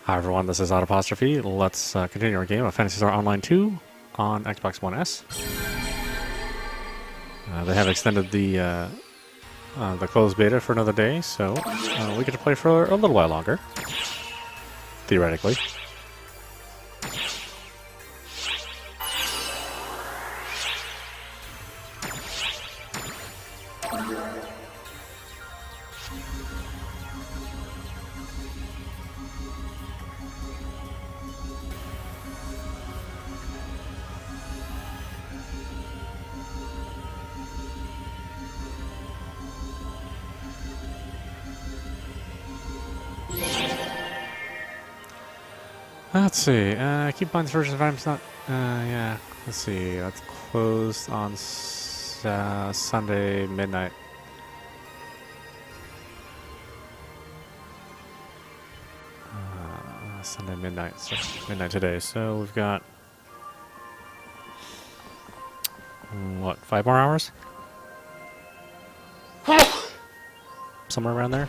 Hi everyone, this is audap. Let's continue our game of Phantasy Online 2 on XB1S. They have extended the closed beta for another day, so we get to play for a little while longer, theoretically. Let's see, keep buying versions of items not, yeah, let's see, that's closed on Sunday midnight. Sunday midnight, so midnight today, so we've got, what, 5 more hours? Somewhere around there?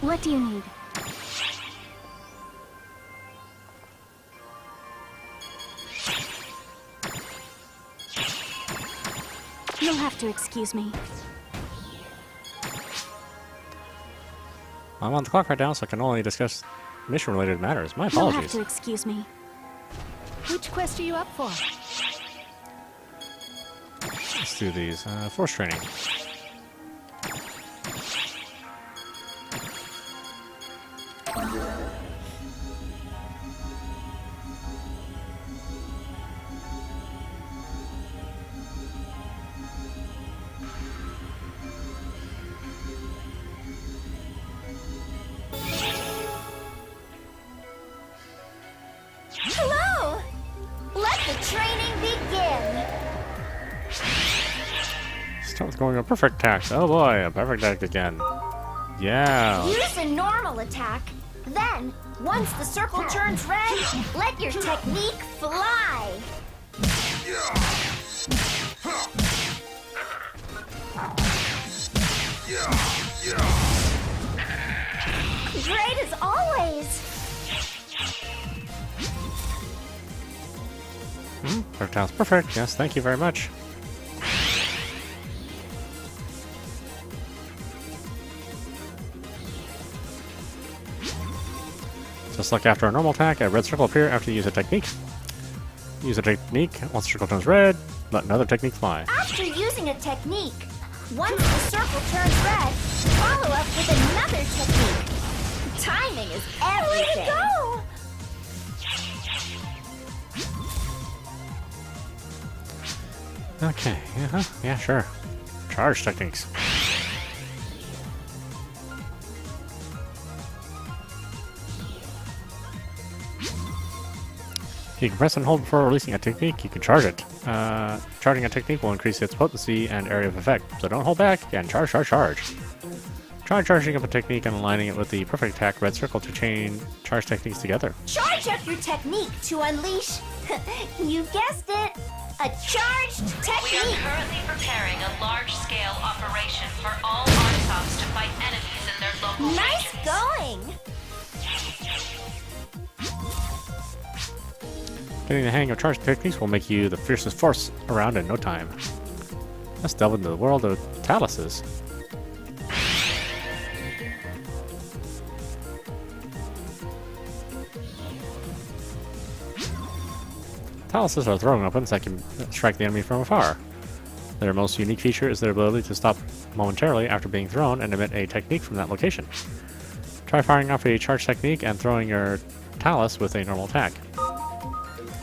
What do you need? You'll have to excuse me. I'm on the clock right now, so I can only discuss mission-related matters. My You'll apologies. have to excuse me. Which quest are you up for? Let's do these. Force training. Hello! Let the training begin! Start with going a perfect attack. Oh boy, a perfect attack again. Yeah. Use a normal attack. Then, once the circle turns red, let your technique fly! Great as always! Perfect sounds perfect. Yes, thank you very much. Just like after a normal attack, a red circle will appear after you use a technique. Use a technique. Once the circle turns red, let another technique fly. After using a technique, once the circle turns red, follow up with another technique. Timing is everything. Way to go! Okay, yeah, sure. Charge techniques. You can press and hold before releasing a technique, you can charge it. Charging a technique will increase its potency and area of effect, so don't hold back, and charge. Try charging up a technique and aligning it with the perfect attack red circle to chain charge techniques together. Charge up your technique to unleash, you guessed it, a charged technique! We are currently preparing a large-scale operation for all ARKS to fight enemies in their local Nice regions. going! Getting the hang of charge techniques will make you the fiercest force around in no time. Let's delve into the world of taluses. Taluses are throwing weapons that can strike the enemy from afar. Their most unique feature is their ability to stop momentarily after being thrown and emit a technique from that location. Try firing off a charge technique and throwing your talus with a normal attack.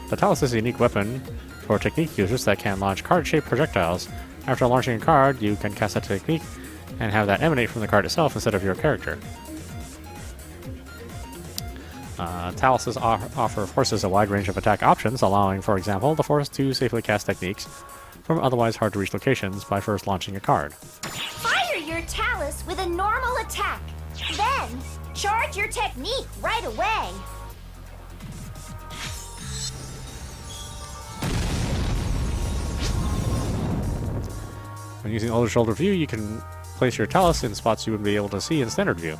The talus is a unique weapon for technique users that can launch card-shaped projectiles. After launching a card, you can cast a technique and have that emanate from the card itself instead of your character. Taluses offer forces a wide range of attack options, allowing, for example, the force to safely cast techniques from otherwise hard-to-reach locations by first launching a card. Fire your talus with a normal attack. Then, charge your technique right away. When using Over Shoulder View, you can place your talus in spots you wouldn't be able to see in standard view.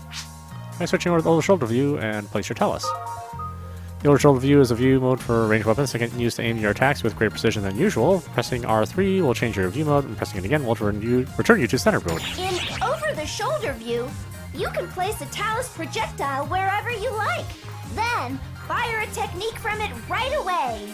By switching over to the shoulder view and place your talus. The over shoulder view is a view mode for ranged weapons that can use to aim your attacks with greater precision than usual. Pressing R3 will change your view mode, and pressing it again will return you to standard mode. In over the shoulder view, you can place a talus projectile wherever you like. Then, fire a technique from it right away.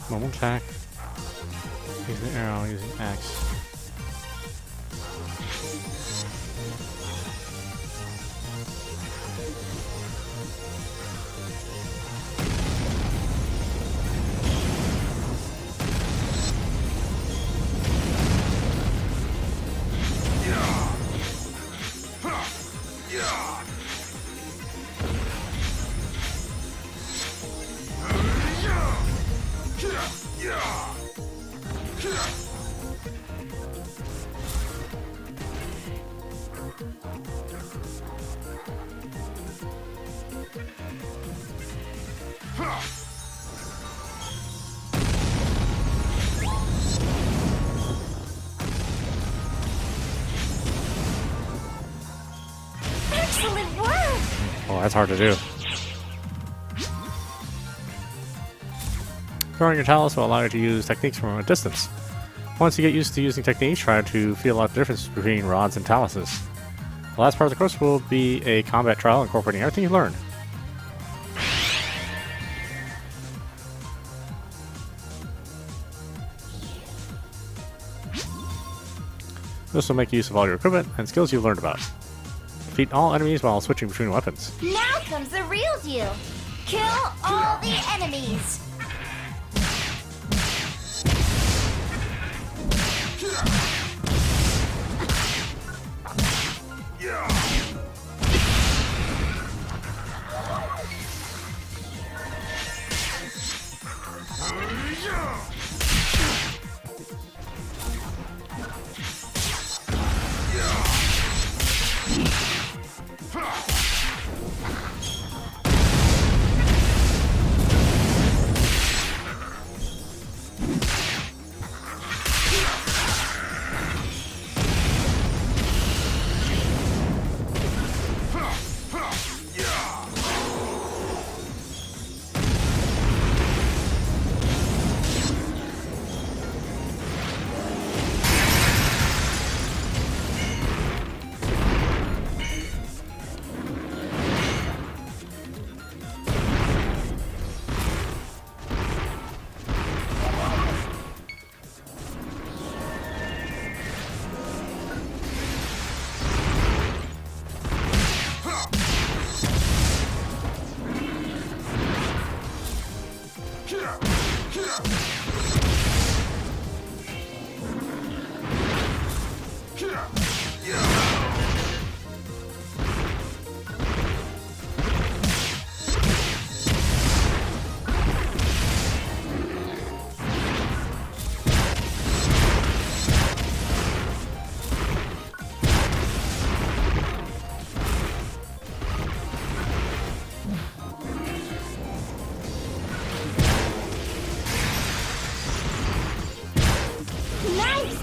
Normal attack. Use the arrow using X. Excellent work! Oh, that's hard to do. Throwing your talus will allow you to use techniques from a distance. Once you get used to using techniques, try to feel out the difference between rods and taluses. The last part of the course will be a combat trial incorporating everything you learned. This will make use of all your equipment and skills you've learned about. Defeat all enemies while switching between weapons. Now comes the real deal. Kill all the enemies.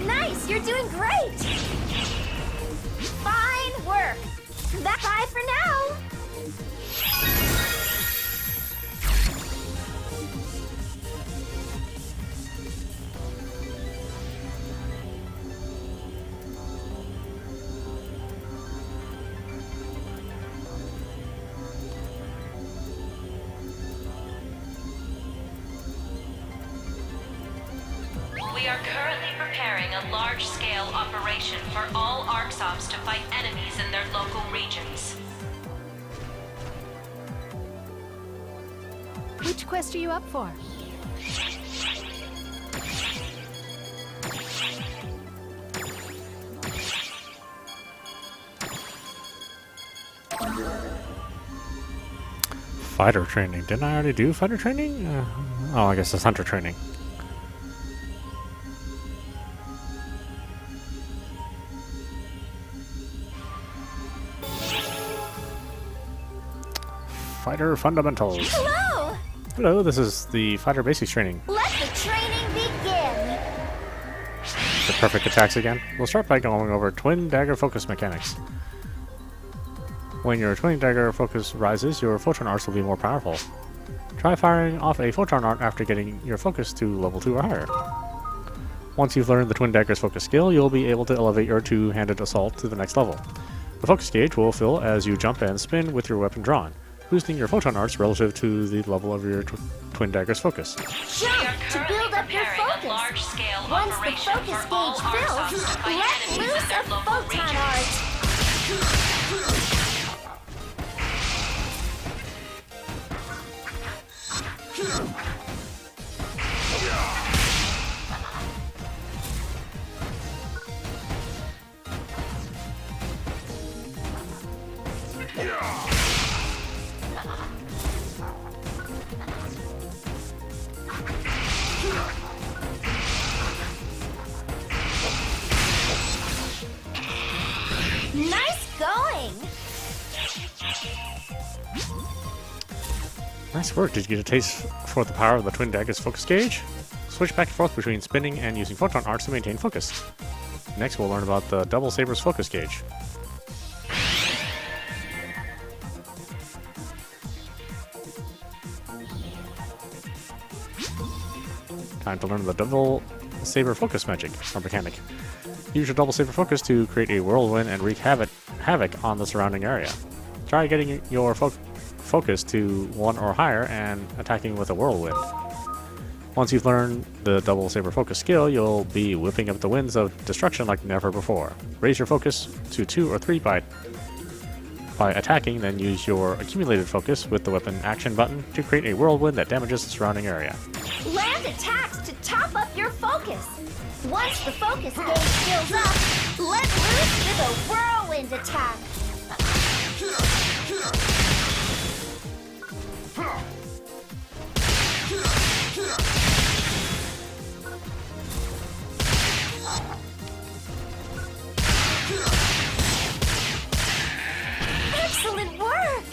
Nice! You're doing great! Fine work! That's bye for now! We are currently preparing a large-scale operation for all ARKS Ops to fight enemies in their local regions. Which quest are you up for? Fighter training. Didn't I already do fighter training? Oh, I guess it's hunter training. Fighter fundamentals. Hello! Hello, this is the fighter basics training. Let the training begin! The perfect attacks again. We'll start by going over twin dagger focus mechanics. When your twin dagger focus rises, your photon arts will be more powerful. Try firing off a photon art after getting your focus to level 2 or higher. Once you've learned the twin dagger's focus skill, you'll be able to elevate your two-handed assault to the next level. The focus gauge will fill as you jump and spin with your weapon drawn, boosting your photon arts relative to the level of your twin dagger's focus. Jump to build up your focus! Once the focus gauge fills, let loose a photon art! Nice going! Nice work. Did you get a taste for the power of the twin dagger's focus gauge? Switch back and forth between spinning and using photon arts to maintain focus. Next, we'll learn about the double saber's focus gauge. Time to learn the double saber focus magic or mechanic. Use your double saber focus to create a whirlwind and wreak havoc on the surrounding area. Try getting your focus to 1 or higher and attacking with a whirlwind. Once you've learned the double saber focus skill, you'll be whipping up the winds of destruction like never before. Raise your focus to 2 or 3 by attacking, then use your accumulated focus with the weapon action button to create a whirlwind that damages the surrounding area. Land attacks to top up your focus! Once the focus gauge fills up, let loose with a whirlwind attack! Excellent work!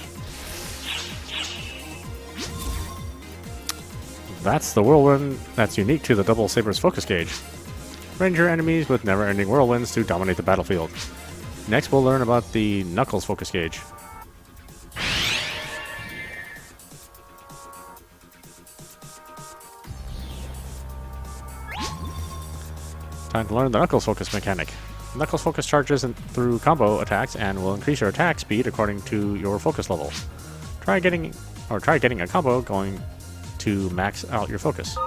That's the whirlwind that's unique to the double saber's focus gauge. Range your enemies with never-ending whirlwinds to dominate the battlefield. Next, we'll learn about the Knuckles focus gauge. Time to learn the Knuckles focus mechanic. Knuckles focus charges through combo attacks and will increase your attack speed according to your focus level. Try getting a combo going to max out your focus.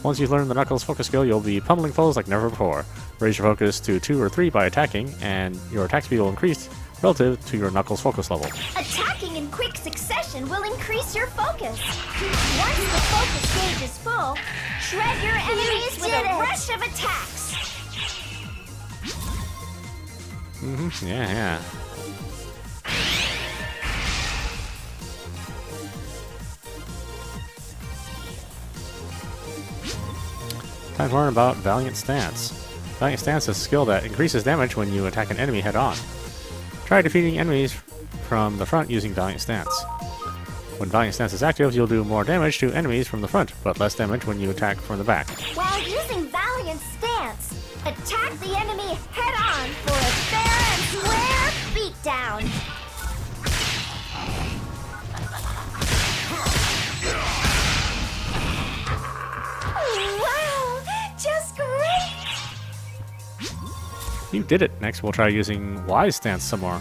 Once you've learned the Knuckles focus skill, you'll be pummeling foes like never before. Raise your focus to 2 or 3 by attacking, and your attack speed will increase relative to your Knuckles focus level. Attacking in quick succession will increase your focus. Once the focus gauge is full, shred your enemies with a rush of attacks. Yeah. Time to learn about Valiant Stance. Valiant Stance is a skill that increases damage when you attack an enemy head-on. Try defeating enemies from the front using Valiant Stance. When Valiant Stance is active, you'll do more damage to enemies from the front, but less damage when you attack from the back. While using Valiant Stance, attack the enemy head-on for a fair and square beatdown. Wow! Just great! You did it! Next, we'll try using Wise Stance some more.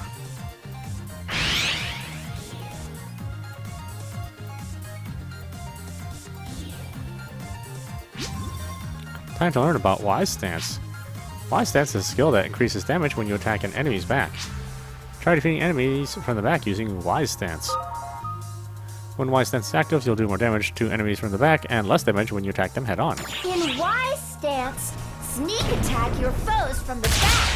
Time to learn about Wise Stance. Wise Stance is a skill that increases damage when you attack an enemy's back. Try defeating enemies from the back using Wise Stance. When Wise Stance is active, you'll do more damage to enemies from the back and less damage when you attack them head-on. In Wise Stance, sneak attack your foes from the back.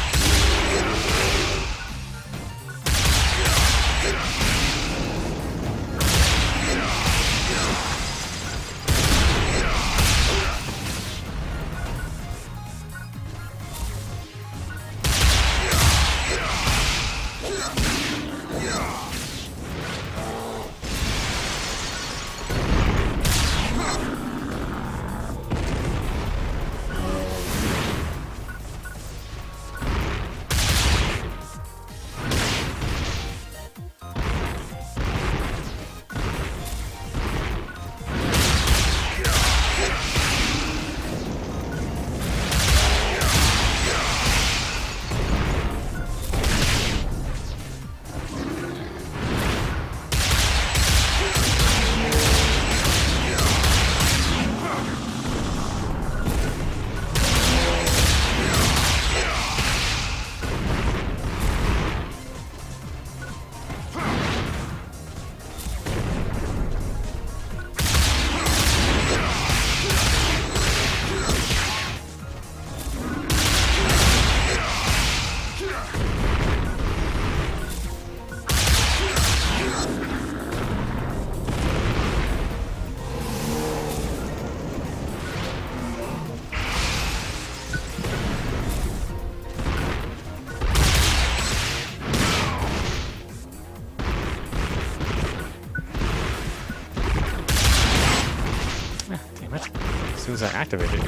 soon as I activate it.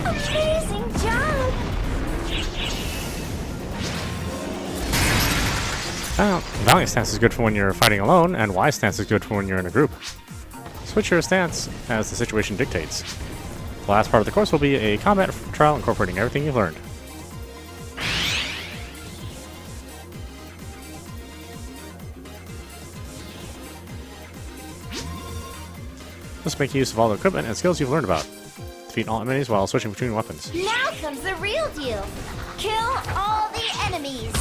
Amazing job! Valiant stance is good for when you're fighting alone, and wise stance is good for when you're in a group. Switch your stance as the situation dictates. The last part of the course will be a combat trial incorporating everything you've learned. Let's make use of all the equipment and skills you've learned about. Defeat all enemies while switching between weapons. Now comes the real deal. Kill all the enemies.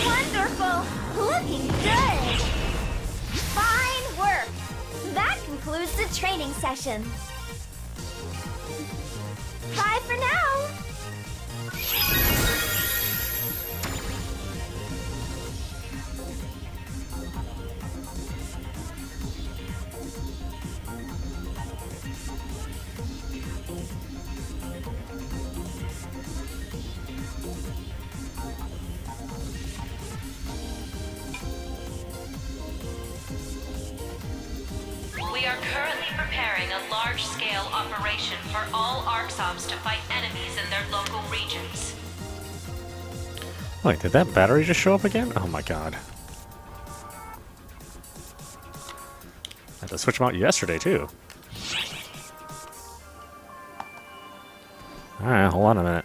Wonderful! Looking good! Fine work! That concludes the training session. Bye for now! We are currently preparing a large-scale operation for all ARKS Ops to fight enemies in their local regions. Wait, did that battery just show up again? Oh my god. I had to switch them out yesterday too. Alright, hold on a minute.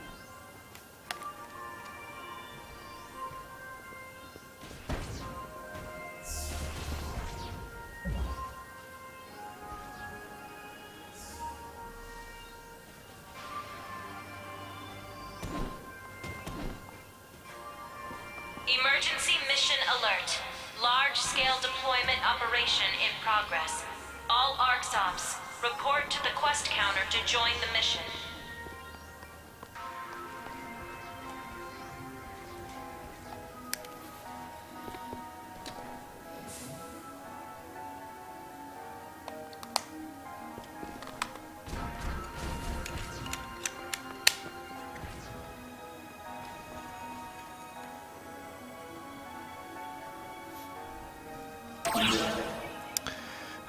Emergency mission alert. Large-scale deployment operation in progress. All ARKS Ops, report to the quest counter to join the mission.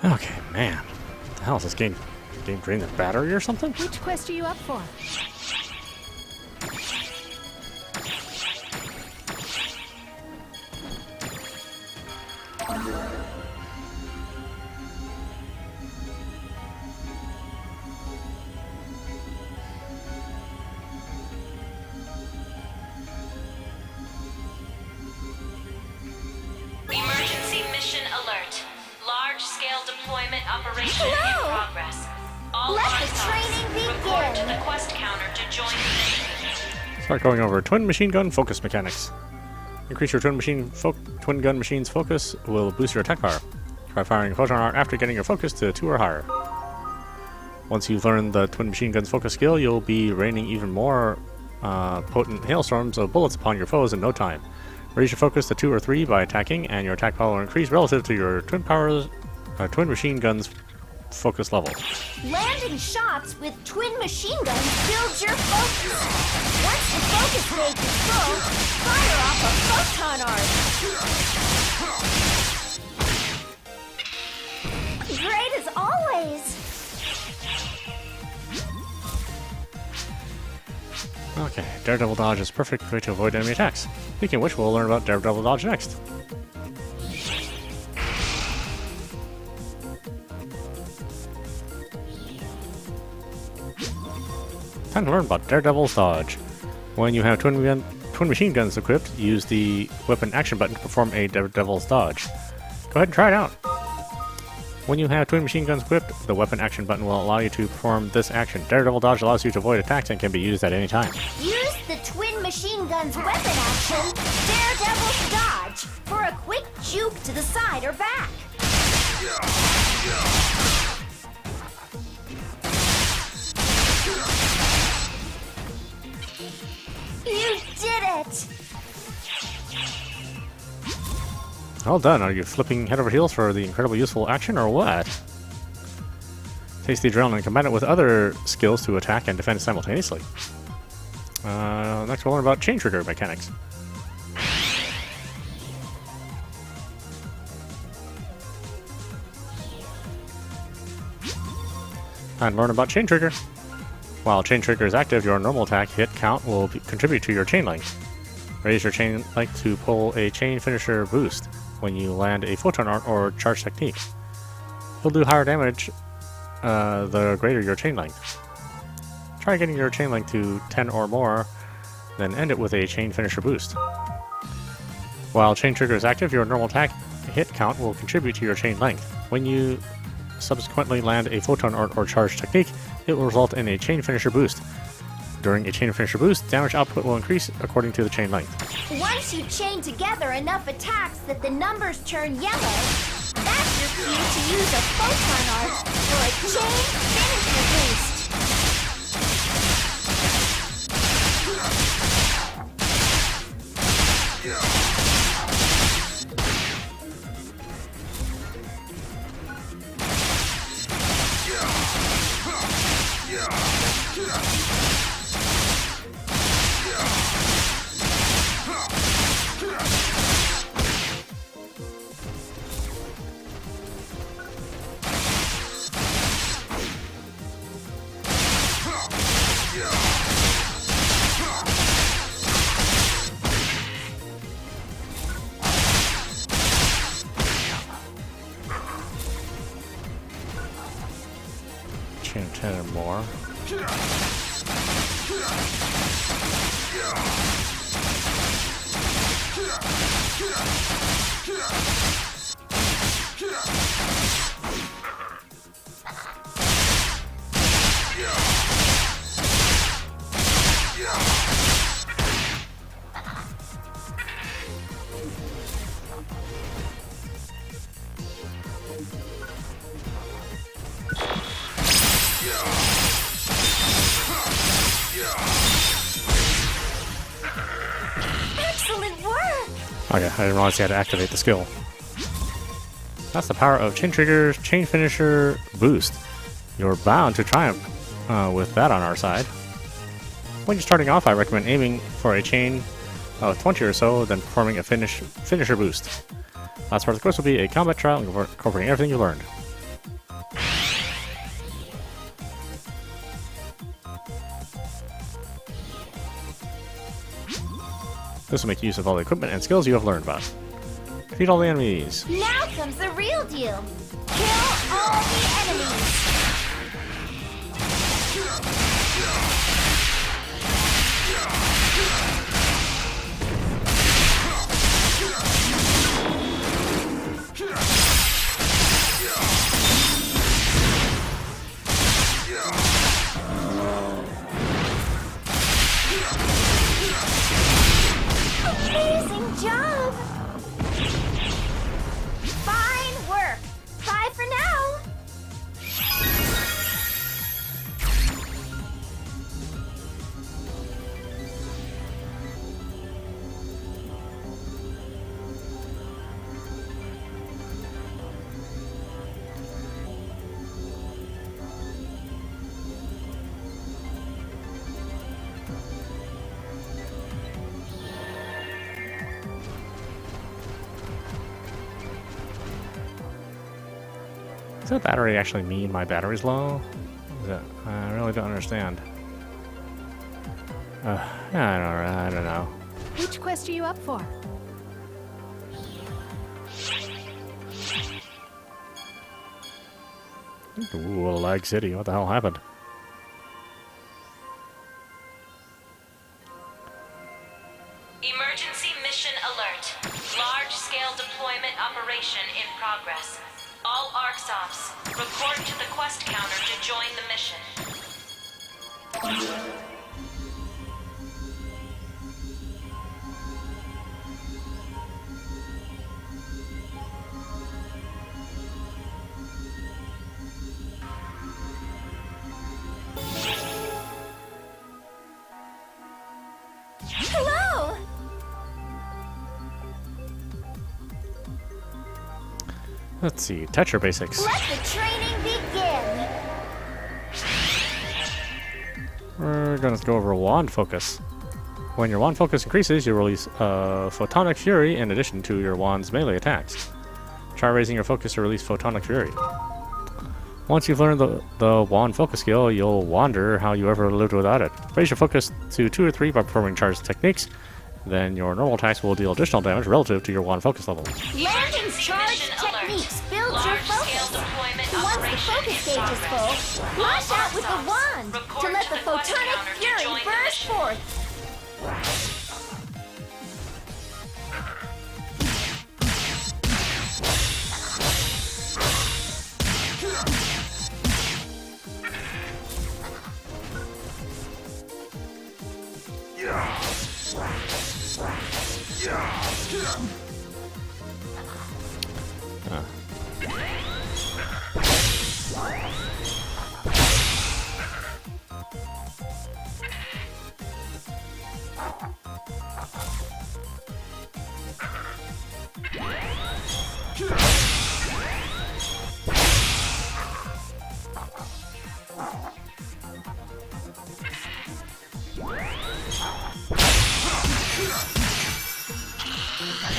Okay, man. What the hell is this game drain the battery or something? Which quest are you up for? Emergency mission alert. Large-scale deployment operation in Hello! progress. All Let the ARKS Ops, training report to begin. the quest counter to join the mission. Start going over twin machine gun focus mechanics. Increase your twin gun machine's focus will boost your attack power. Try firing a photon art after getting your focus to 2 or higher. Once you've learned the twin machine gun's focus skill, you'll be raining even more potent hailstorms of bullets upon your foes in no time. Raise your focus to 2 or 3 by attacking, and your attack power will increase relative to your twin machine gun's focus level. Landing shots with twin machine guns builds your focus. Once the focus gauge is full, fire off a photon arc. Great as always. Okay, Daredevil Dodge is a perfect way to avoid enemy attacks. Speaking of which, we'll learn about Daredevil Dodge next. Time to learn about Daredevil's Dodge. When you have twin machine guns equipped, use the weapon action button to perform a Daredevil's Dodge. Go ahead and try it out. When you have twin machine guns equipped, the weapon action button will allow you to perform this action. Daredevil dodge allows you to avoid attacks and can be used at any time. Use the twin machine gun's weapon action, Daredevil's dodge, for a quick juke to the side or back. You did it! Well done. Are you flipping head over heels for the incredibly useful action, or what? Taste the adrenaline and combine it with other skills to attack and defend simultaneously. Next we'll learn about chain trigger mechanics. And learn about chain trigger. While chain trigger is active, your normal attack hit count will contribute to your chain length. Raise your chain length to pull a chain finisher boost when you land a photon art or charge technique. You'll do higher damage the greater your chain length. Try getting your chain length to 10 or more, then end it with a chain finisher boost. While chain trigger is active, your normal attack hit count will contribute to your chain length. When you subsequently land a photon art or charge technique, it will result in a chain finisher boost. During a chain finisher boost, damage output will increase according to the chain length. Once you chain together enough attacks that the numbers turn yellow, that's your cue to use a photon art for a chain finisher boost. Chain 10 or more. Excellent work! Okay, I didn't realize you had to activate the skill. That's the power of chain trigger's chain finisher boost. You're bound to triumph with that on our side. When you're starting off, I recommend aiming for a chain of 20 or so, then performing a finisher boost. Last part of the course will be a combat trial incorporating everything you learned. This will make use of all the equipment and skills you have learned about. Defeat all the enemies. Now comes the real deal. Kill all the enemies. Amazing job! Fine work! Bye for now! Does that battery actually mean my battery's low? Is it? I really don't understand. I don't know. Which quest are you up for? Ooh, a lag city. What the hell happened? Emergency mission alert. Large-scale deployment operation in progress. All ARKS Ops, report to the quest counter to join the mission. Hello! Let's see, Tetra basics. Let the training begin! We're gonna go over wand focus. When your wand focus increases, you release Photonic Fury in addition to your wand's melee attacks. Try raising your focus to release Photonic Fury. Once you've learned the wand focus skill, you'll wonder how you ever lived without it. Raise your focus to 2 or 3 by performing charged techniques. Then your normal attacks will deal additional damage relative to your wand focus level. Landing charge techniques builds your focus. Once the focus gauge is full, launch out with the wand to let the Photonic Fury burst forth.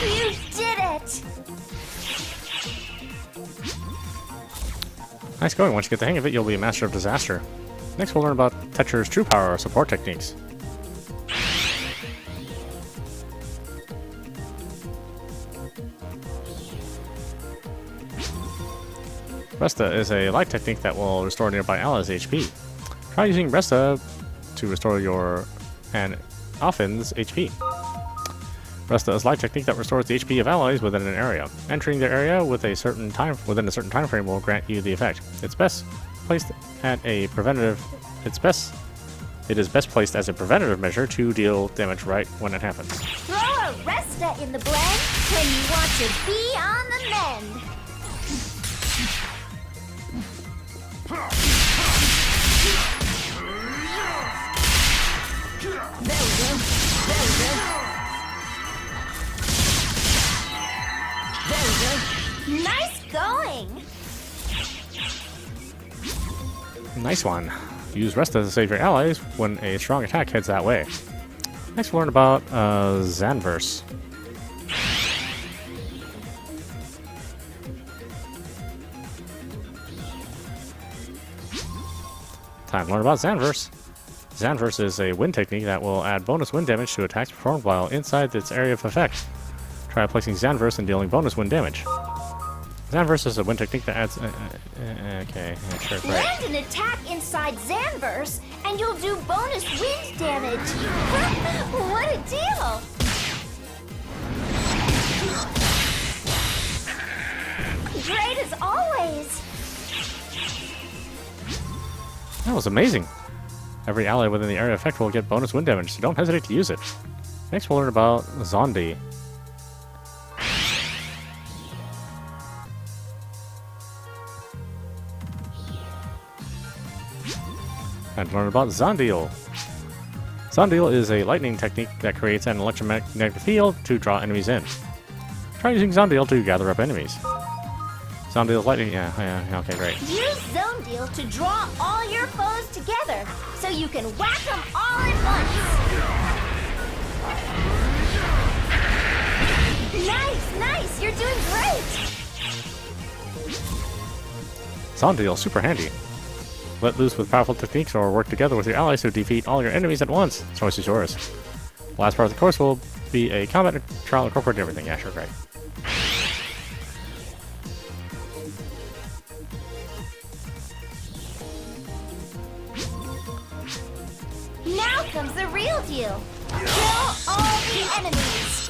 You did it! Nice going. Once you get the hang of it, you'll be a master of disaster. Next, we'll learn about Tetra's true power or support techniques. Resta is a light technique that will restore nearby allies' HP. Try using Resta to restore your and Offen's HP. Resta is a light technique that restores the HP of allies within an area. Entering the area within a certain time frame will grant you the effect. It's best placed at a preventative. It is best placed as a preventative measure to deal damage right when it happens. Throw a Resta in the blend when you want to be on the mend. There we go. There we go. There we go. Nice going. Nice one. Use Resta to save your allies when a strong attack heads that way. Next, we'll learn about Xanverse. Time to learn about Xanverse. Xanverse is a wind technique that will add bonus wind damage to attacks performed while inside its area of effect. Try placing Xanverse and dealing bonus wind damage. Xanverse is a wind technique that adds... okay, yeah, sure, great. Land an attack inside Xanverse, and you'll do bonus wind damage. What a deal! Great as always. That was amazing. Every ally within the area of effect will get bonus wind damage, so don't hesitate to use it. Next, we'll learn about Zondi. And learn about Zondeal. Zondeal is a lightning technique that creates an electromagnetic field to draw enemies in. Try using Zondeal to gather up enemies. Zondeal's lightning, yeah, okay, great. Use Zondeal to draw all your foes together, so you can whack them all at once. Nice, you're doing great. Zondeal's super handy. Let loose with powerful techniques or work together with your allies to defeat all your enemies at once. The choice is yours. The last part of the course will be a combat trial incorporating everything. Yeah, sure, great. Now comes the real deal. Kill all the enemies.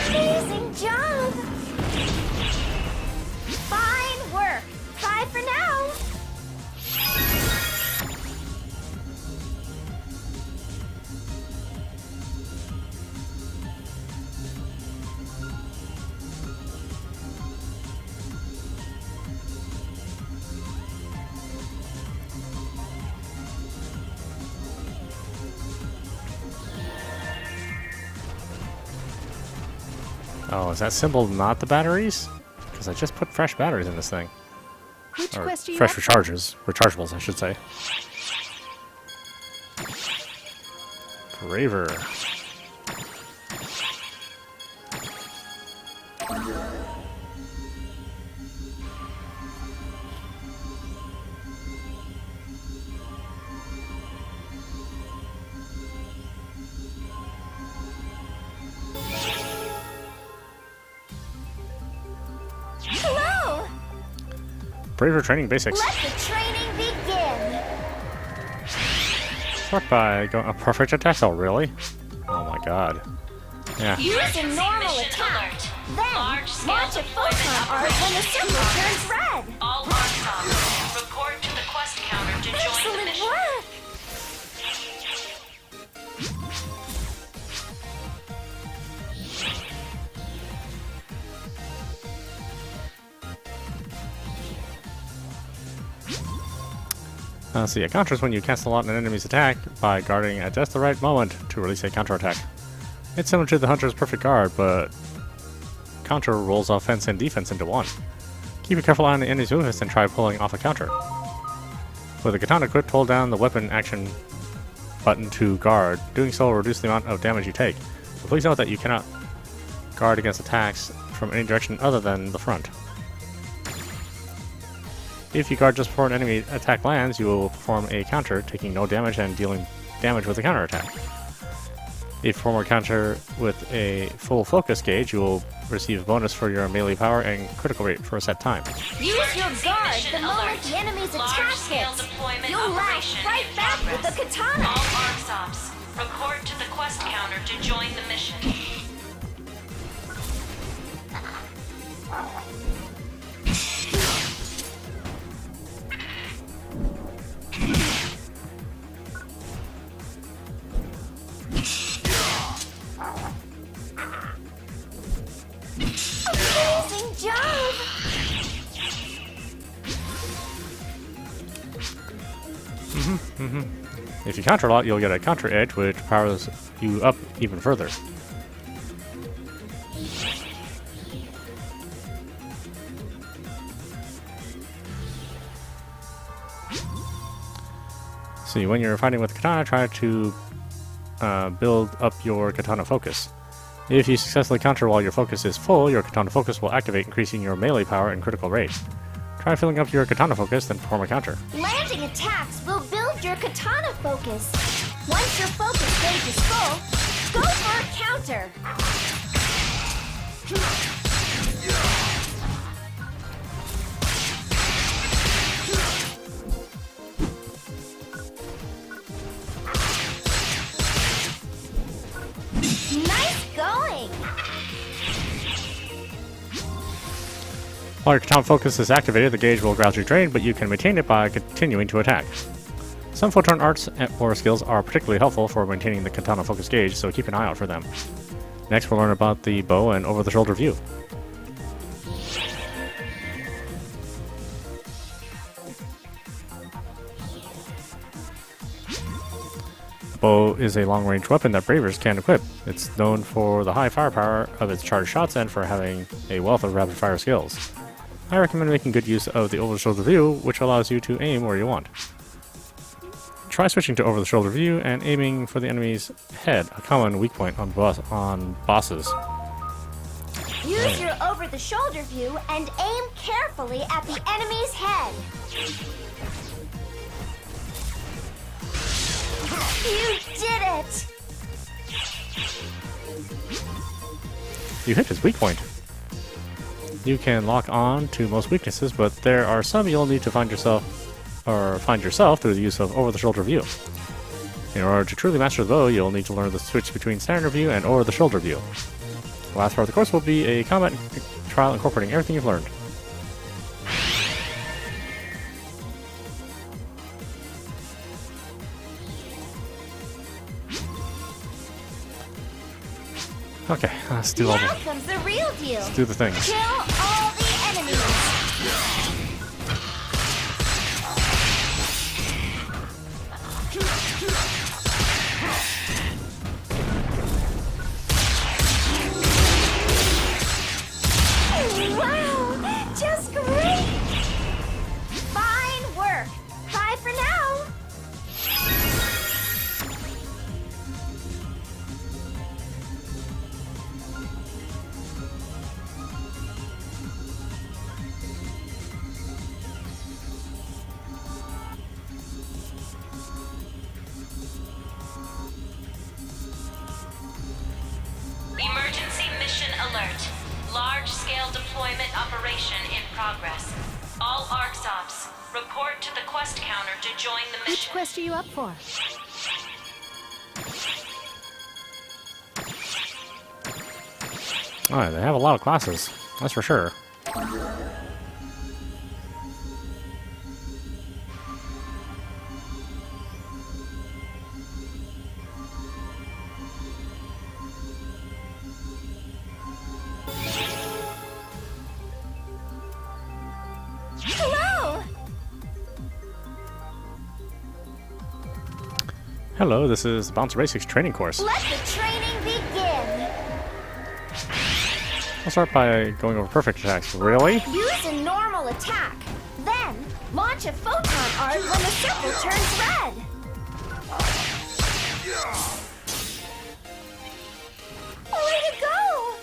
Amazing job! Fine work! Bye for now! Oh, is that symbol not the batteries? Because I just put fresh batteries in this thing. Which Or quest are you fresh up for? rechargeables, I should say. Braver. Hello! Braver training basics. Let the training begin! Start by going a perfect attack. Oh, really? Oh my god. Yeah. Use a Emergency normal mission attack. alert. Then, Large-scale launch a deployment photon arc when the operation in symbol progress. turns red! All ARKS report to the quest counter to join the Excellent mission. work! See, a counter is when you cancel out an enemy's attack by guarding at just the right moment to release a counterattack. It's similar to the Hunter's Perfect Guard, but counter rolls offense and defense into one. Keep a careful eye on the enemy's movements and try pulling off a counter. With the katana equipped, hold down the weapon action button to guard. Doing so will reduce the amount of damage you take. But please note that you cannot guard against attacks from any direction other than the front. If you guard just before an enemy attack lands, you will perform a counter, taking no damage and dealing damage with a counterattack. If you perform a counter with a full focus gauge, you will receive a bonus for your melee power and critical rate for a set time. Use your guard Mission the moment alert. the enemy's attack Large-scale hits! deployment You'll lash operation right in back with the progress. katana! All ARKS ops report to the quest counter to join the mission. Amazing job! If you counter a lot, you'll get a counter edge, which powers you up even further. See, when you're fighting with katana, try to build up your katana focus. If you successfully counter while your focus is full, your katana focus will activate, increasing your melee power and critical rate. Try filling up your katana focus, then perform a counter. Landing attacks will build your katana focus. Once your focus gauge is full, go for a counter. Nice going! While your katana focus is activated, the gauge will gradually drain, but you can maintain it by continuing to attack. Some photon arts or skills are particularly helpful for maintaining the katana focus gauge, so keep an eye out for them. Next, we'll learn about the bow and over-the-shoulder view. Bow is a long-range weapon that bravers can equip. It's known for the high firepower of its charged shots and for having a wealth of rapid-fire skills. I recommend making good use of the over-the-shoulder view, which allows you to aim where you want. Try switching to over-the-shoulder view and aiming for the enemy's head, a common weak point on bosses. Use your over with the shoulder view and aim carefully at the enemy's head. You did it! You hit his weak point. You can lock on to most weaknesses, but there are some you'll need to find yourself through the use of over-the-shoulder view. In order to truly master the bow, you'll need to learn the switch between standard view and over-the-shoulder view. The last part of the course will be a combat trial incorporating everything you've learned. Okay, let's do all Now the... comes the real deal. Let's do the things. Kill all the enemies. Wow, just great. Fine work. Bye for now. Emergency mission alert. Large-scale deployment operation in progress. All ARKS Ops, report to the quest counter to join the Which mission. quest are you up for? Alright, they have a lot of classes. That's for sure. Hello. Hello, this is the Bouncer Basics training course. Let the training begin. I'll start by going over perfect attacks. Really? Use a normal attack. Then, launch a photon arc when the circle turns red. Way to go!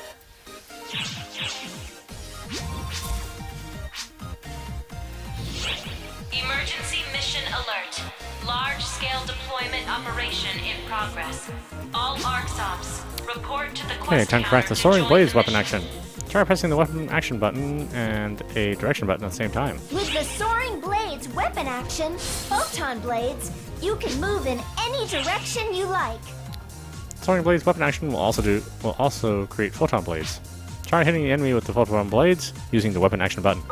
Emergency mission alert. Large-scale deployment operation in progress. All ARKS Ops, report to the quest Okay, time to counter practice to Soaring join Blaze the weapon mission. action. Try pressing the weapon action button and a direction button at the same time. With the Soaring Blades weapon action, Photon Blades, you can move in any direction you like. Soaring Blaze weapon action will also create photon blades. Try hitting the enemy with the photon blades using the weapon action button.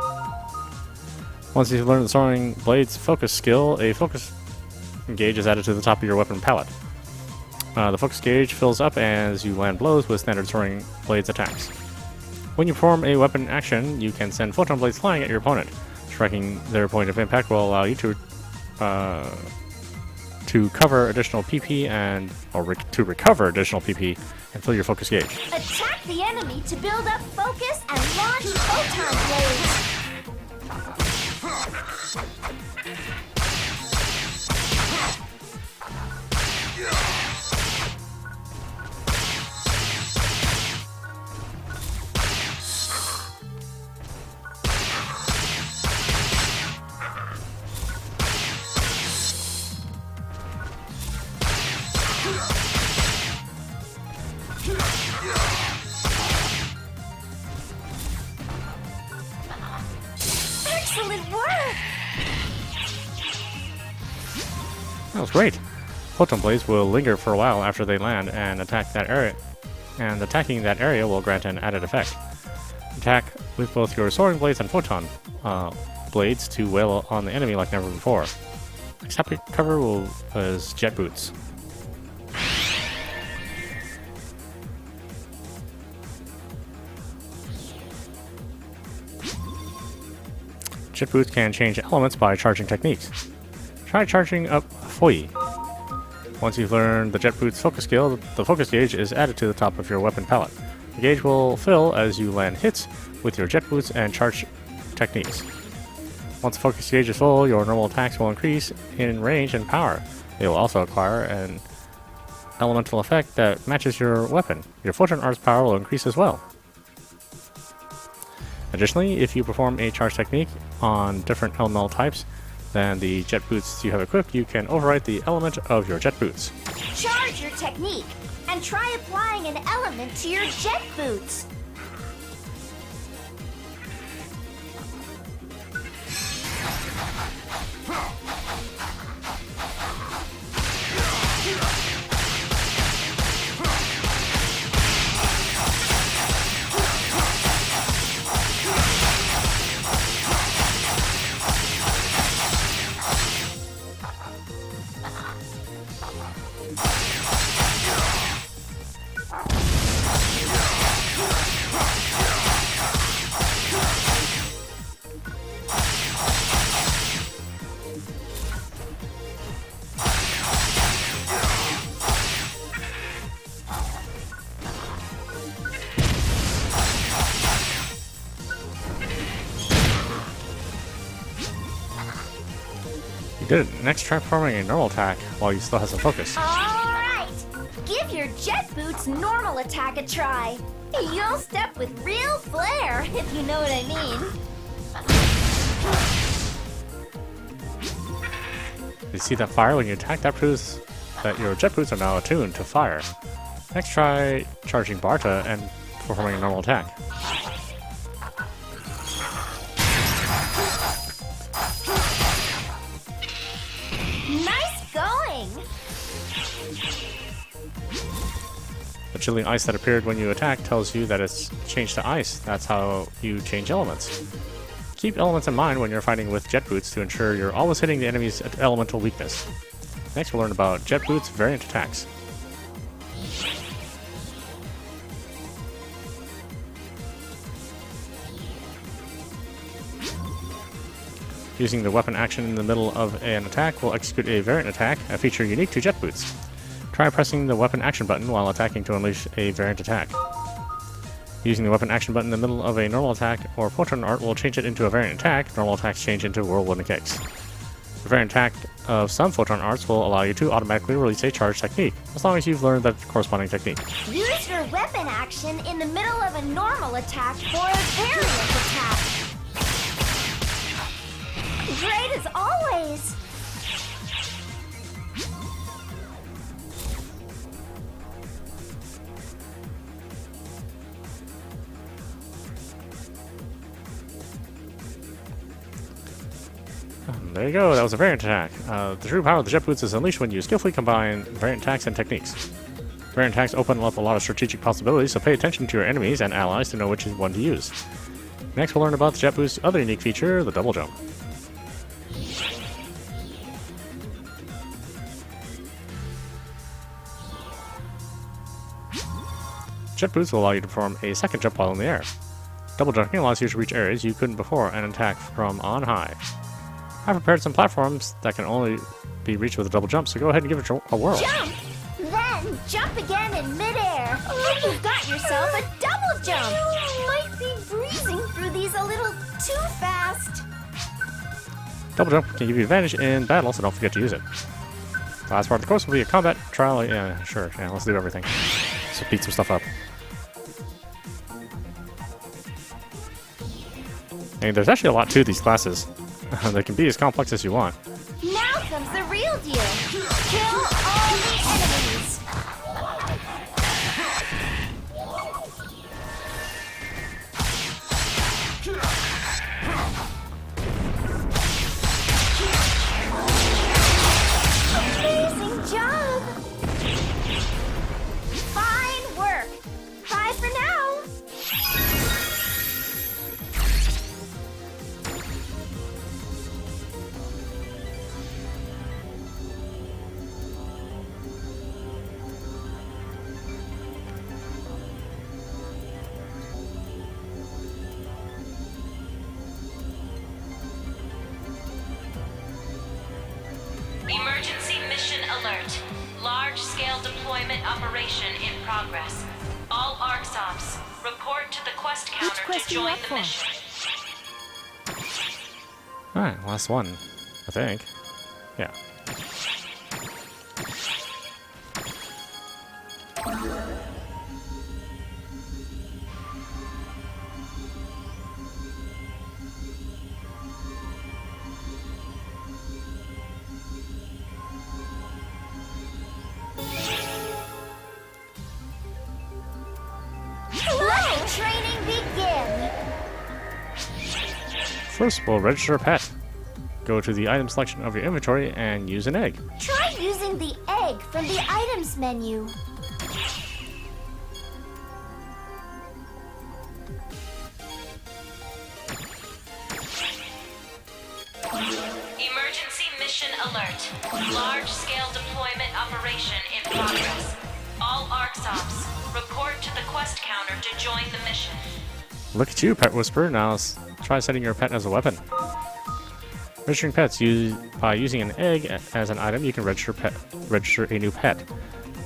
Once you've learned the Soaring Blades focus skill, a focus gauge is added to the top of your weapon palette. The focus gauge fills up as you land blows with standard Soaring Blades attacks. When you perform a weapon action, you can send photon blades flying at your opponent. Striking their point of impact will allow you to cover additional PP to recover additional PP and fill your focus gauge. Attack the enemy to build up focus and launch Photon Blades. Excellent work! That was great. Photon blades will linger for a while after they land and attack that area, and attacking that area will grant an added effect. Attack with both your soaring blades and photon blades to wail on the enemy like never before. Except cover is jet boots. Jet boots can change elements by charging techniques. Try charging up Foi. Once you've learned the jet boots focus skill, the focus gauge is added to the top of your weapon palette. The gauge will fill as you land hits with your jet boots and charge techniques. Once the focus gauge is full, your normal attacks will increase in range and power. They will also acquire an elemental effect that matches your weapon. Your photon arts power will increase as well. Additionally, if you perform a charge technique on different elemental types than the jet boots you have equipped, you can overwrite the element of your jet boots. Charge your technique and try applying an element to your jet boots. You did it. Next, try performing a normal attack while you still have some focus. Alright! Give your jet boots normal attack a try. You'll step with real flair, if you know what I mean. You see that fire when you attack? That proves that your jet boots are now attuned to fire. Next, try charging Barta and performing a normal attack. Nice going! The chilling ice that appeared when you attack tells you that it's changed to ice. That's how you change elements. Keep elements in mind when you're fighting with jet boots to ensure you're always hitting the enemy's elemental weakness. Next, we'll learn about jet boots' variant attacks. Using the weapon action in the middle of an attack will execute a variant attack, a feature unique to jet boots. Try pressing the weapon action button while attacking to unleash a variant attack. Using the weapon action button in the middle of a normal attack or photon art will change it into a variant attack. Normal attacks change into whirlwind kicks. The variant attack of some photon arts will allow you to automatically release a charge technique, as long as you've learned that corresponding technique. Use your weapon action in the middle of a normal attack for a variant attack. Great as always! There you go, that was a variant attack. The true power of the jet boots is unleashed when you skillfully combine variant attacks and techniques. Variant attacks open up a lot of strategic possibilities, so pay attention to your enemies and allies to know which one to use. Next, we'll learn about the jet boost's other unique feature, the double jump. Jet boots will allow you to perform a second jump while in the air. Double jumping allows you to reach areas you couldn't before and attack from on high. I've prepared some platforms that can only be reached with a double jump, so go ahead and give it a whirl. Jump! Then jump again in midair. You've got yourself a double jump! You might be breezing through these a little too fast. Double jump can give you advantage in battle, so don't forget to use it. The last part of the course will be a combat trial. Yeah, sure. Yeah, let's do everything. Let's beat some stuff up. And there's actually a lot to these classes. They can be as complex as you want. Now comes the real deal. Kill all the enemies. Amazing job! Fine work. Bye for now. Emergency mission alert. Large-scale deployment operation in progress. All ARKS Ops, report to the quest counter quest to are you join up the for? mission. Alright, last one, I think. Yeah. First, we'll register a pet. Go to the item selection of your inventory and use an egg. Try using the egg from the items menu. Emergency mission alert. Large-scale deployment operation in progress. All ARKS Ops, report to the quest counter to join the mission. Look at you, Pet Whisperer. Now try setting your pet as a weapon. Registering pets by using an egg as an item, you can register a new pet.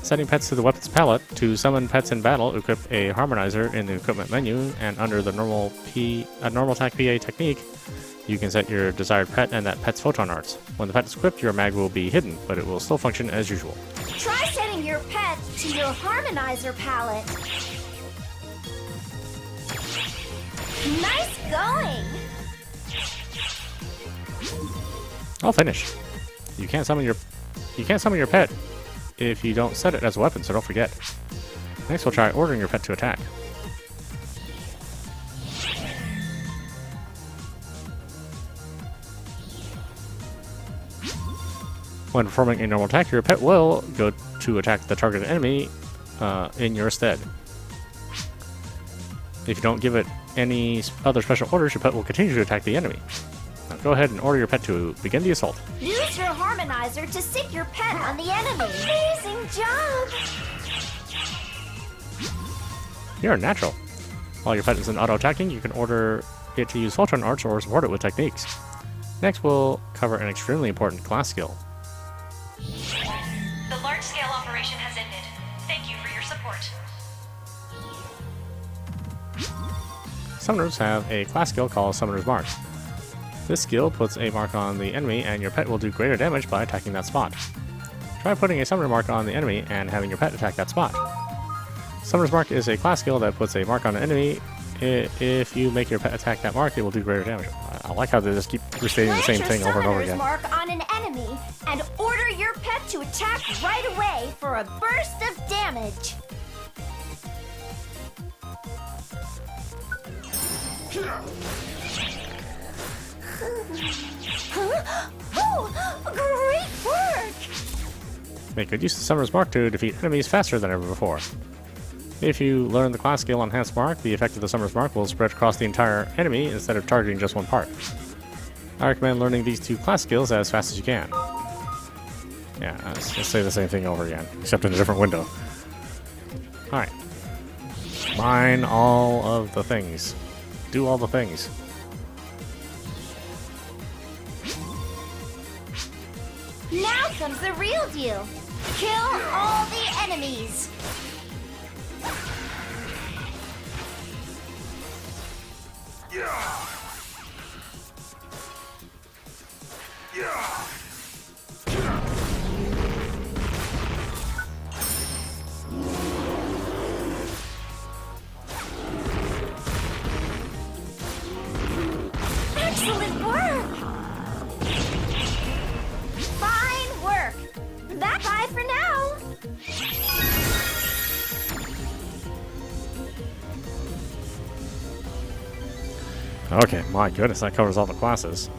Setting pets to the weapons palette. To summon pets in battle, equip a harmonizer in the equipment menu, and under the normal attack PA technique, you can set your desired pet and that pet's photon arts. When the pet is equipped, your mag will be hidden, but it will still function as usual. Try setting your pet to your harmonizer palette. Nice going! I'll finish. You can't summon your pet if you don't set it as a weapon, so don't forget. Next, we'll try ordering your pet to attack. When performing a normal attack, your pet will go to attack the targeted enemy in your stead. If you don't give it any other special orders, your pet will continue to attack the enemy. Now go ahead and order your pet to begin the assault. Use your harmonizer to sick your pet on the enemy. Amazing job! You're a natural. While your pet isn't auto-attacking, you can order it to use photon arts or support it with techniques. Next, we'll cover an extremely important class skill. The large-scale operation has ended. Thank you for your support. Summoners have a class skill called Summoner's Mark. This skill puts a mark on the enemy, and your pet will do greater damage by attacking that spot. Try putting a Summoner Mark on the enemy and having your pet attack that spot. Summoner's Mark is a class skill that puts a mark on an enemy. If you make your pet attack that mark, it will do greater damage. I like how they just keep restating the same thing over and over again. Mark on an enemy and order your pet to attack right away for a burst of damage. Oh, great work! Make good use of Summoner's Mark to defeat enemies faster than ever before. If you learn the class skill Enhanced Mark, the effect of the Summoner's Mark will spread across the entire enemy instead of targeting just one part. I recommend learning these two class skills as fast as you can. Yeah, let's just say the same thing over again, except in a different window. Alright. Mine all of the things. Do all the things. Now comes the real deal. Kill all the enemies. Excellent work! Fine work! That's bye for now! Okay, my goodness, that covers all the classes.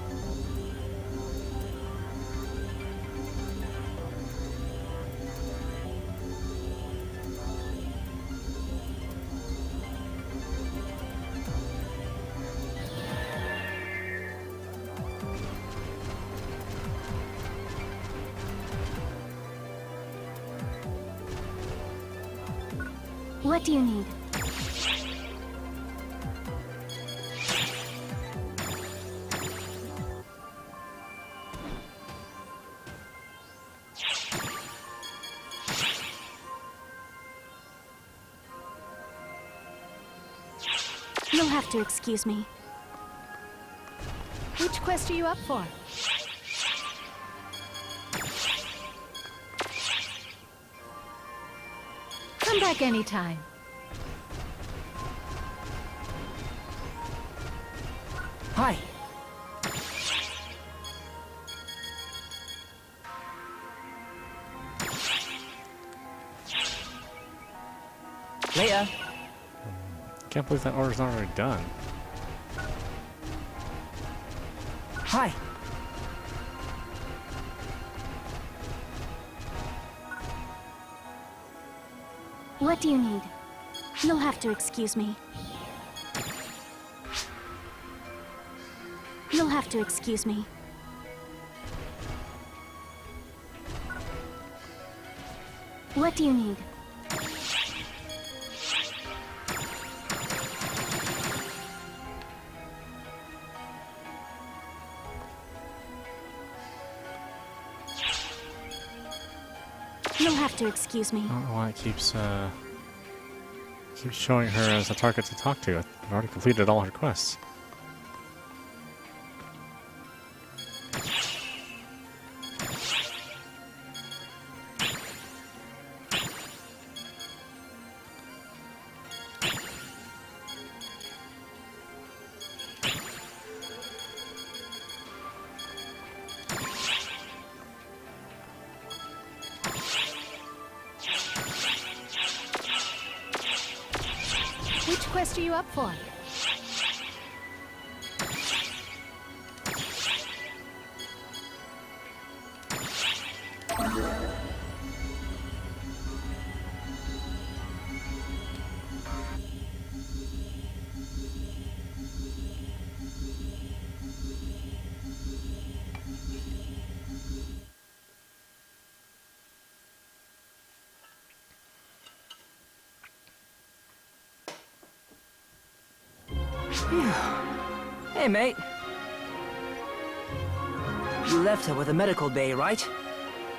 What do you need? You'll have to excuse me. Which quest are you up for? Come back anytime. Hi. Can't believe that order's not already done. Hi. What do you need? You'll have to excuse me. You'll have to excuse me. What do you need? You'll have to excuse me. I don't know why it keeps showing her as a target to talk to. I've already completed all her quests. Which quest are you up for? Hey, mate. You left her with a medical bay, right?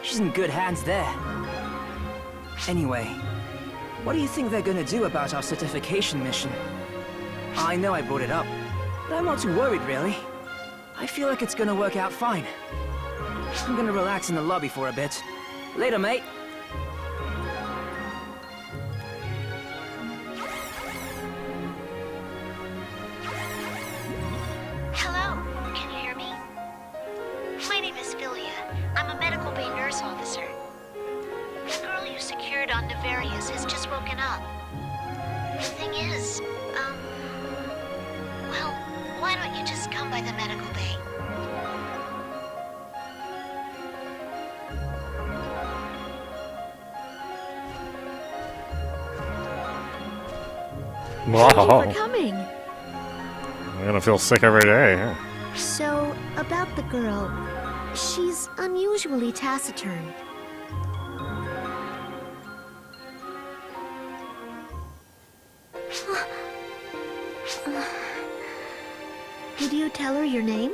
She's in good hands there. Anyway, what do you think they're gonna do about our certification mission? I know I brought it up, but I'm not too worried, really. I feel like it's gonna work out fine. I'm gonna relax in the lobby for a bit. Later, mate. Hello, can you hear me? My name is Philia. I'm a medical bay nurse officer. The girl you secured on Nefarious has just woken up. The thing is, well, why don't you just come by the medical bay? Thank you Wow. for coming. I'm gonna feel sick every day. Yeah. So, about the girl, she's unusually taciturn. Did you tell her your name?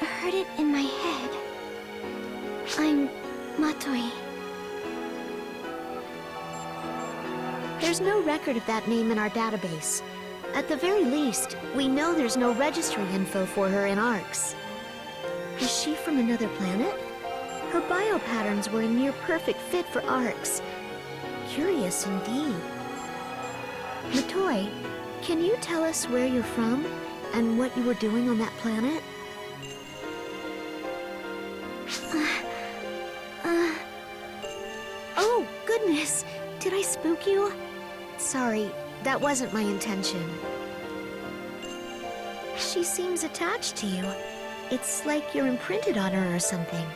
I heard it in my head. I'm Matoi. There's no record of that name in our database. At the very least, we know there's no registry info for her in ARKS. Is she from another planet? Her biopatterns were a near-perfect fit for ARKS. Curious indeed. Matoi, can you tell us where you're from and what you were doing on that planet? Oh, goodness! Did I spook you? Sorry, that wasn't my intention. She seems attached to you. It's like you're imprinted on her or something.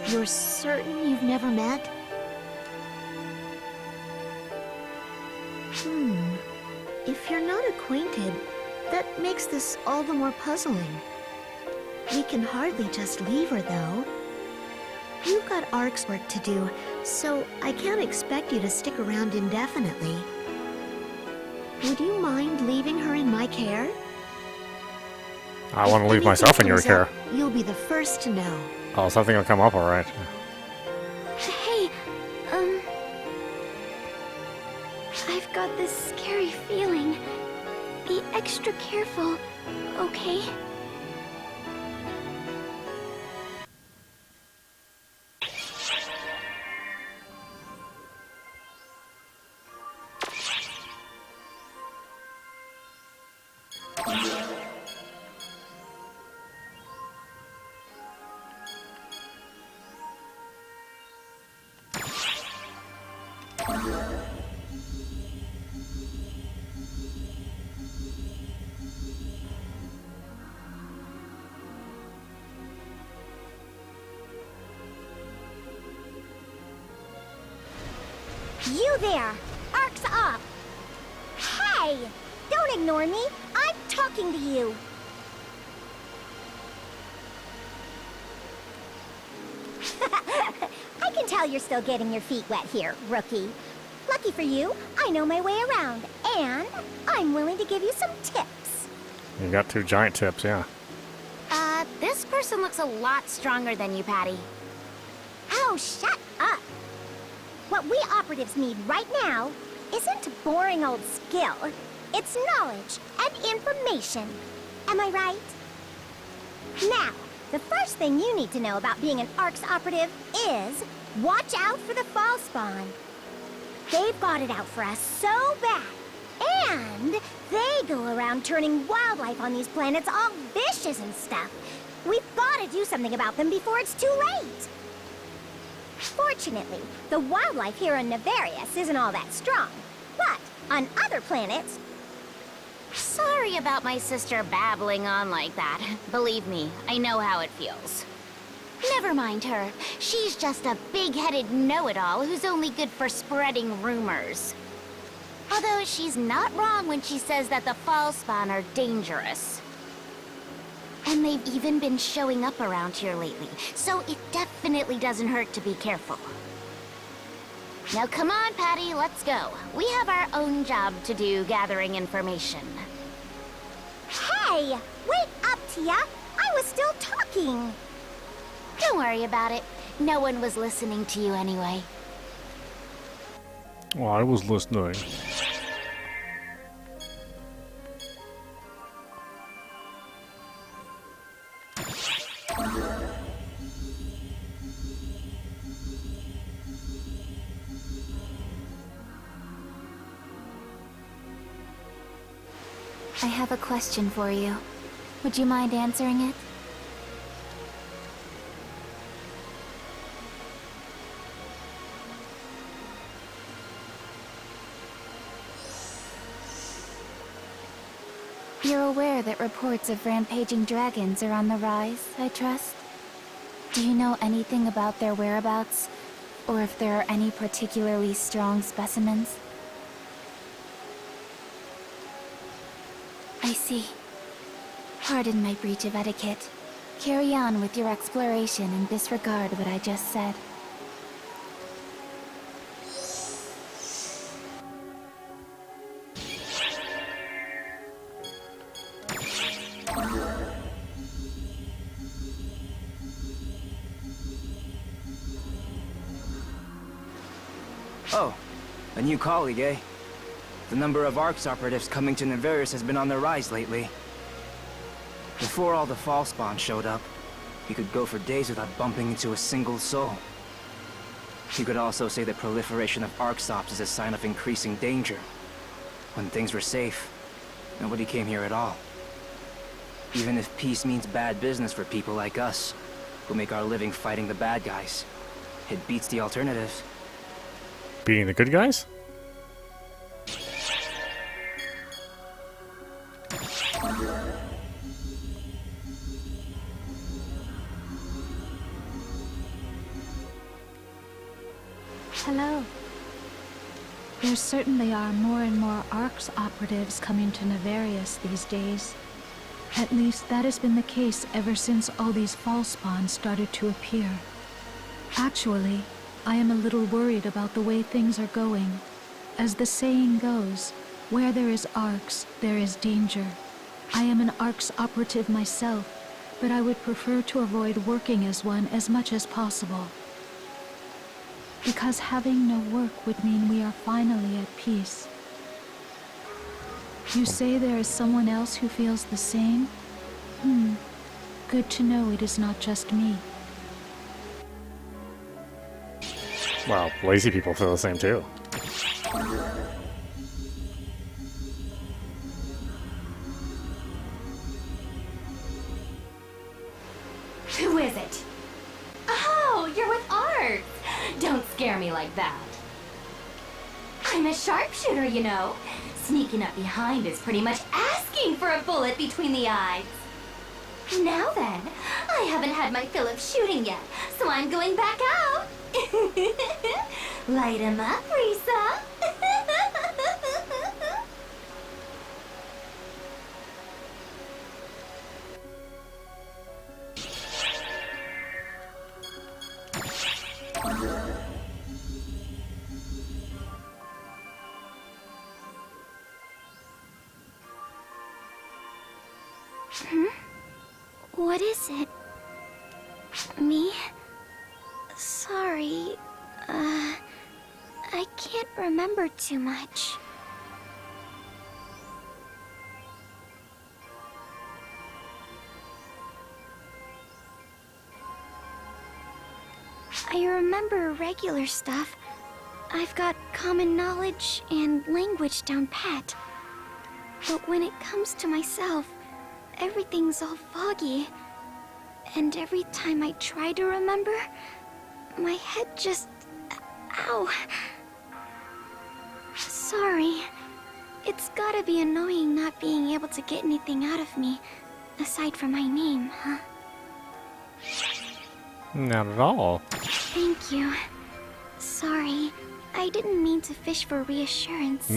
You're certain you've never met? If you're not acquainted, that makes this all the more puzzling. We can hardly just leave her, though. You've got ARKS work to do, so I can't expect you to stick around indefinitely. Would you mind leaving her in my care? I want to leave myself in your care. You'll be the first to know. Oh, something will come up, all right. Hey, I've got this scary feeling. Be extra careful, okay? You there! ARKS Op! Hey! Don't ignore me! I'm talking to you! I can tell you're still getting your feet wet here, rookie. Lucky for you, I know my way around, and I'm willing to give you some tips. You got 2 giant tips, yeah. This person looks a lot stronger than you, Patty. Oh, shut up! What we operatives need right now isn't boring old skill. It's knowledge and information. Am I right? Now, the first thing you need to know about being an ARKS operative is watch out for the Falspawn. They've got it out for us so bad. And they go around turning wildlife on these planets all vicious and stuff. We've got to do something about them before it's too late. Fortunately, the wildlife here on Nefarious isn't all that strong. But on other planets... Sorry about my sister babbling on like that. Believe me, I know how it feels. Never mind her. She's just a big-headed know-it-all who's only good for spreading rumors. Although she's not wrong when she says that the Falspawn are dangerous. And they've even been showing up around here lately, so it definitely doesn't hurt to be careful. Now come on, Patty, let's go. We have our own job to do gathering information. Hey! Wait up, Tia! I was still talking! Don't worry about it. No one was listening to you anyway. Well, I was listening. I have a question for you. Would you mind answering it? You're aware that reports of rampaging dragons are on the rise, I trust? Do you know anything about their whereabouts? Or if there are any particularly strong specimens? I see. Pardon my breach of etiquette. Carry on with your exploration and disregard what I just said. Oh, a new colleague, eh? The number of ARKS operatives coming to Nefarious has been on the rise lately. Before all the Falspawn showed up, you could go for days without bumping into a single soul. You could also say the proliferation of ARKS ops is a sign of increasing danger. When things were safe, nobody came here at all. Even if peace means bad business for people like us, who make our living fighting the bad guys, it beats the alternatives. Being the good guys? Hello. There certainly are more and more ARKS operatives coming to Nefarious these days. At least that has been the case ever since all these Falspawn started to appear. Actually, I am a little worried about the way things are going. As the saying goes, where there is ARKS, there is danger. I am an ARKS operative myself, but I would prefer to avoid working as one as much as possible. Because having no work would mean we are finally at peace. You say there is someone else who feels the same? Good to know it is not just me. Well, lazy people feel the same too. Who is it? Oh, you're with ARKS. Don't scare me like that. I'm a sharpshooter, you know. Sneaking up behind is pretty much asking for a bullet between the eyes. Now then, I haven't had my fill of shooting yet, so I'm going back out. Light him up, Risa. What is it? Me? Sorry. I can't remember too much. I remember regular stuff. I've got common knowledge and language down pat. But when it comes to myself, everything's all foggy. And every time I try to remember, my head just... Ow. Sorry. It's gotta be annoying not being able to get anything out of me, aside from my name, huh? Not at all. Thank you. Sorry, I didn't mean to fish for reassurance.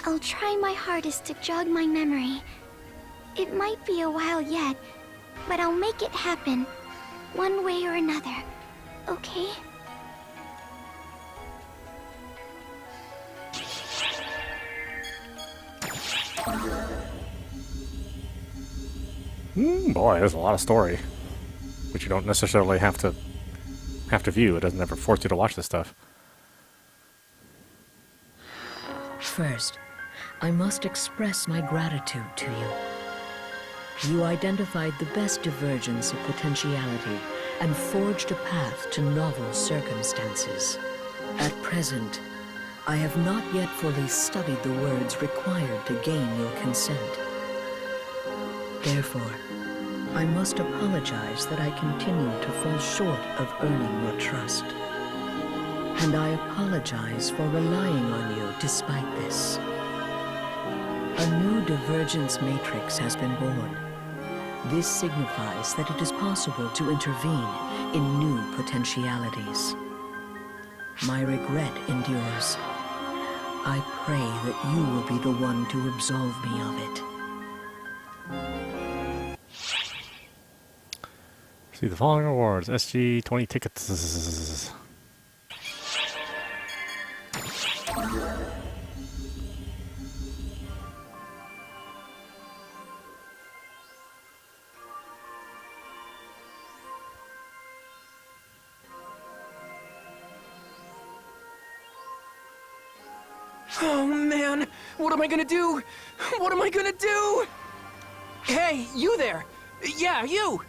I'll try my hardest to jog my memory. It might be a while yet, but I'll make it happen, one way or another, okay? Boy, there's a lot of story, which you don't necessarily have to view. It doesn't ever force you to watch this stuff. First, I must express my gratitude to you. You identified the best divergence of potentiality and forged a path to novel circumstances. At present, I have not yet fully studied the words required to gain your consent. Therefore, I must apologize that I continue to fall short of earning your trust. And I apologize for relying on you despite this. A new divergence matrix has been born. This signifies that it is possible to intervene in new potentialities. My regret endures. I pray that you will be the one to absolve me of it. See the following rewards. SG 20 tickets. Oh man, what am I gonna do? What am I gonna do? Hey, you there! Yeah, you!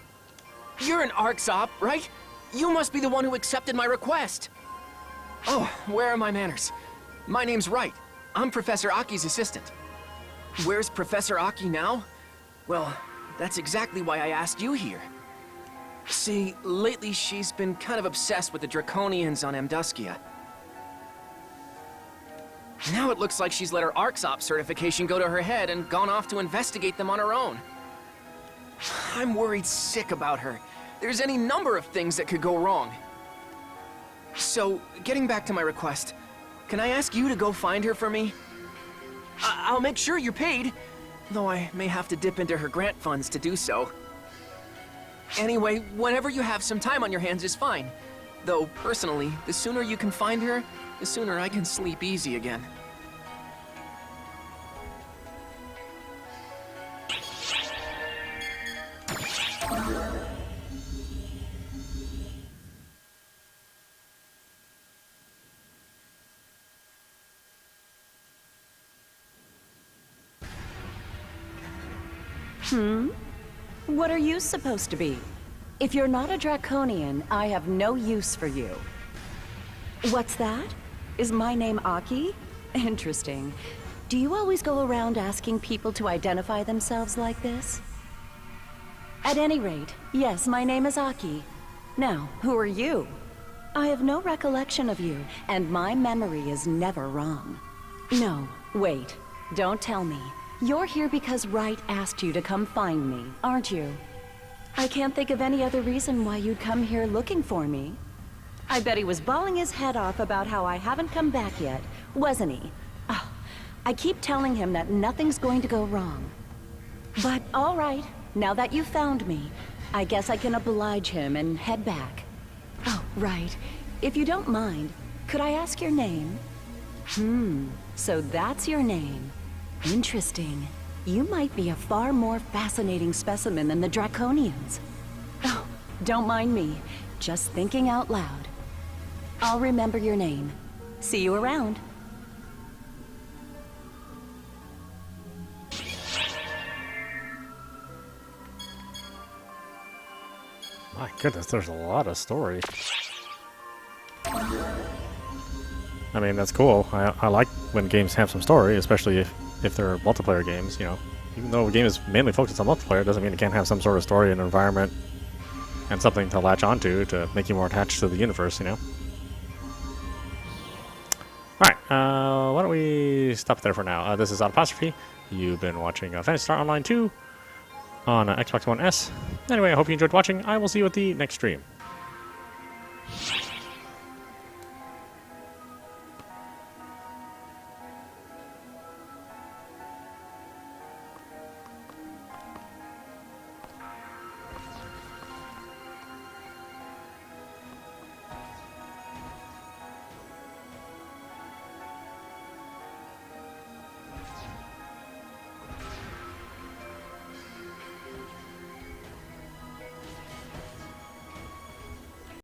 You're an ARKS Op, right? You must be the one who accepted my request. Oh, where are my manners? My name's Wright. I'm Professor Aki's assistant. Where's Professor Aki now? Well, that's exactly why I asked you here. See, lately she's been kind of obsessed with the Draconians on Amduskia. Now it looks like she's let her ARKS Op certification go to her head and gone off to investigate them on her own. I'm worried sick about her. There's any number of things that could go wrong. So, getting back to my request, can I ask you to go find her for me? I'll make sure you're paid, though I may have to dip into her grant funds to do so. Anyway, whenever you have some time on your hands is fine. Though, personally, the sooner you can find her, the sooner I can sleep easy again. What are you supposed to be? If you're not a Draconian, I have no use for you. What's that? Is my name Aki? Interesting. Do you always go around asking people to identify themselves like this? At any rate, yes, my name is Aki. Now, who are you? I have no recollection of you, and my memory is never wrong. No, wait. Don't tell me. You're here because Wright asked you to come find me, aren't you? I can't think of any other reason why you'd come here looking for me. I bet he was bawling his head off about how I haven't come back yet, wasn't he? Oh, I keep telling him that nothing's going to go wrong. But all right, now that you've found me, I guess I can oblige him and head back. Oh, right. If you don't mind, could I ask your name? So that's your name. Interesting. You might be a far more fascinating specimen than the Draconians. Oh, don't mind me. Just thinking out loud. I'll remember your name. See you around. My goodness, there's a lot of story. I mean, that's cool. I like when games have some story, especially if they're multiplayer games, you know. Even though a game is mainly focused on multiplayer, it doesn't mean it can't have some sort of story and environment and something to latch onto to make you more attached to the universe, you know. Alright, why don't we stop there for now. This is audap. You've been watching Phantasy Star Online 2 on Xbox One S. Anyway, I hope you enjoyed watching. I will see you at the next stream.